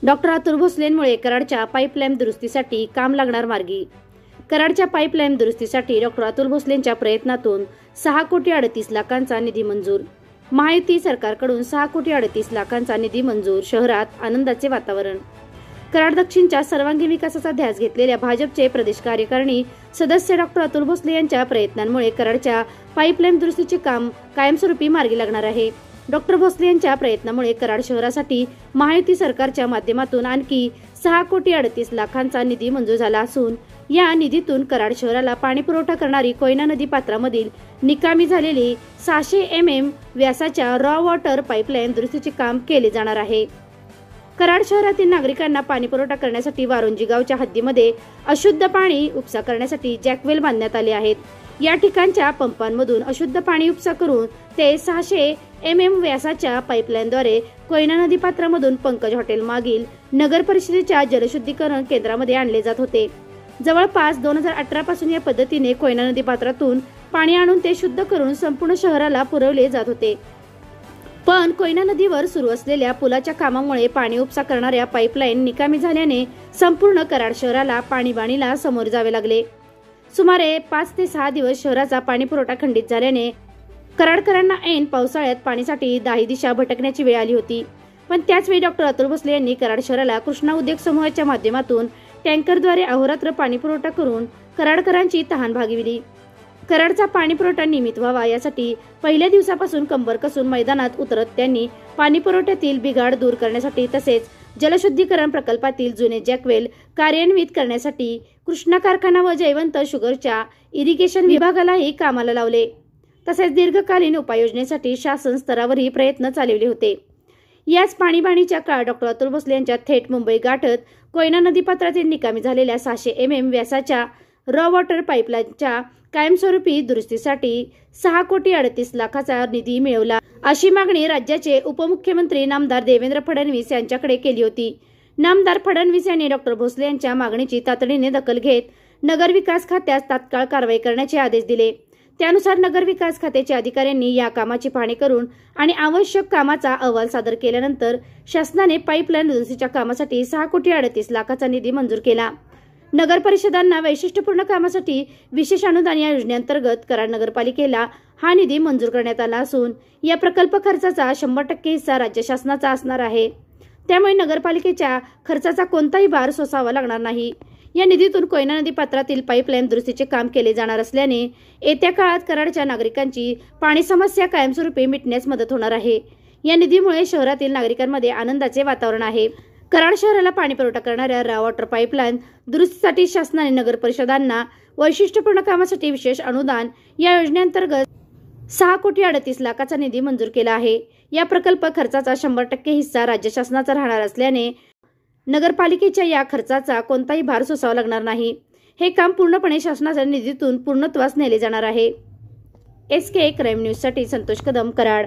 Doctor Atul भोसलेंमुळे कराडच्या pipeline दुरुस्तीसाठी काम लागणार मार्गी। कराडच्या पाईपलाईन दुरुस्तीसाठी डॉक्टर अतुल भोसलेंच्या प्रयत्नातून 6 कोटी 38 लाखांचा निधी मंजूर। महायुती सरकारकडून 6 कोटी 38 लाखांचा निधी मंजूर। शहरात आनंदाचे वातावरण। कराड दक्षिणच्या सर्वांगीण विकासाचा ध्यास घेतलेल्या भाजपचे प्रदेश कार्यकारिणी सदस्य डॉक्टर अतुल भोसले यांच्या प्रयत्नांमुळे कराडच्या पाईपलाईन दुरुस्तीचे काम कायमस्वरूपी मार्गी लागणार आहे। डॉक्टर भोसले यांच्या प्रयत्नामुळे कराड शहरासाठी महायुती सरकारच्या माध्यमातून आणखी 6 कोटी 38 लाखांचा निधी मंजूर झाला असून या निधीतून कराड शहराला पाणी पुरवठा करणारी कोयना नदी पात्रामधील निकामी झालेली 600 mm व्यासाच्या रॉ वॉटर पाईपलाईन दुरुस्तीचे काम केले जाणार आहे। कराड शहरातील नागरिकांना पाणी पुरवठा करण्यासाठी वारोंजी गावच्या हद्दीमध्ये अशुद्ध पाणी उपसा करण्यासाठी जॅकवेल बांधण्यात आले आहेत। या ठिकाणच्या पंपांमधून अशुद्ध पाणी उपसा करून ते 600 mm व्यासाच्या पाईपलाईनद्वारे कोयना नदी पात्रामधून पंकज हॉटेल मागील नगर परिषदेच्या जलशुद्धीकरण केंद्रामध्ये आणले जात होते। जवळपास 2018 पासून या पद्धतीने कोयना नदी पात्रातून पाणी आणून ते शुद्ध करून संपूर्ण शहराला पुरवले जात होते। पण कोयना नदीवर सुरू असलेल्या पुलाच्या कामामुळे पाणी उपसा करणाऱ्या पाईपलाईन निकामी झाल्याने संपूर्ण कराड शहराला पाणीबाणीला समोर जावे लागले। सुमारे 5 ते 6 दिवस शहराचा पाणी पुरवठा खंडित झाल्याने कराडकरांना ऐन पावसाळ्यात पाणीसाठी दाही दिशा भटकण्याची वेळ आली होती। पण त्याचवेळी डॉक्टर अतुल भोसले यांनी कराड शहराला कृष्णा उद्योग समूहाच्या माध्यमातून टँकरद्वारे अहोरात्र पाणी पुरवठा करून कराडकरांची तहान भागविली। कराडचा पाणी पुरवठा नियमित व्हावा यासाठी पहिल्या दिवसापासून कंबर कसून मैदानात उतरत त्यांनी पाणी पुरवठ्यातील बिघाड दूर करण्यासाठी तसेच जलशुद्धीकरण प्रकल्पातील जुने जॅकवेल कार्यान्वित करण्यासाठी कृष्णा कारखाना व जयवंत शुगरच्या इरिगेशन विभागालाही कामाला लावले। तसेच दीर्घकालीन उपाययोजनेसाठी शासन स्तरावरही प्रयत्न चालवले होते। याच पाणीबाणीच्या काळात डॉक्टर अतुल भोसले यांच्या थेट मुंबई गाठत कोयना नदी पात्रातील निकामी झालेल्या 600 mm व्यासाच्या रॉ वॉटर पाईपलाईनच्या कायमस्वरूपी दुरुस्तीसाठी 6 कोटी 38 लाखाचा निधी मिळवला अशी मागणी राज्याचे उपमुख्यमंत्री नामदार देवेंद्र फडणवीस यांच्याकडे केली होती। नामदार फडणवीस यांनी डॉक्टर भोसले यांच्या मागणीची तातडीने दखल घेत नगर विकास खात्यास तात्काळ कारवाई करण्याचे आदेश दिले। त्यानुसार नगर विकास खात्याच्या अधिकाऱ्यांनी या कामाची पाहणी करून आणि आवश्यक कामाचा अहवाल सादर केल्यानंतर शासनाने पाईपलाईन दुरुस्तीच्या कामासाठी 6 कोटी 38 लाखाचा निधी मंजूर केला। नगर परिषदांना वैशिष्ट्यपूर्ण कामासाठी विशेष अनुदान या योजनेअंतर्गत कराड नगरपालिकेला हा निधी मंजूर करण्यात आला असून या प्रकल्प खर्चाचा 100% हिस्सा राज्य शासनाचा असणार आहे। त्यामुळे नगरपालिकेच्या खर्चाचा कोणताही भार सोसावा लागणार नाही। या निधीतून कोयना नदी पात्रातील पाईपलाईन दुरुस्तीचे काम केले जाणार असल्याने येत्या काळात कराडच्या नागरिकांची पाणी समस्या कायमस्वरूपी मिटण्यास मदत होणार आहे। या निधीमुळे शहरातील नागरिकांमध्ये आनंदाचे वातावरण आहे। कराड शहराला पाणी पुरवठा करणाऱ्या रॉ वॉटर पाईपलाईन दुरुस्तीसाठी शासनाने नगर परिषदांना वैशिष्ट्यपूर्ण कामासाठी विशेष अनुदान या योजनेअंतर्गत 6 कोटी 38 लाखाचा निधी मंजूर केला आहे। या प्रकल्प खर्चाचा 100% हिस्सा राज्य शासनाचा राहणार असल्याने नगरपालिकेच्या या खर्चाचा कोणताही भार सोसावा लागणार नाही। हे काम पूर्णपणे शासनाच्या निधीतून पूर्णत्वास नेले जाणार आहे। SK क्राईम न्यूज साठी संतोष कदम, कराड।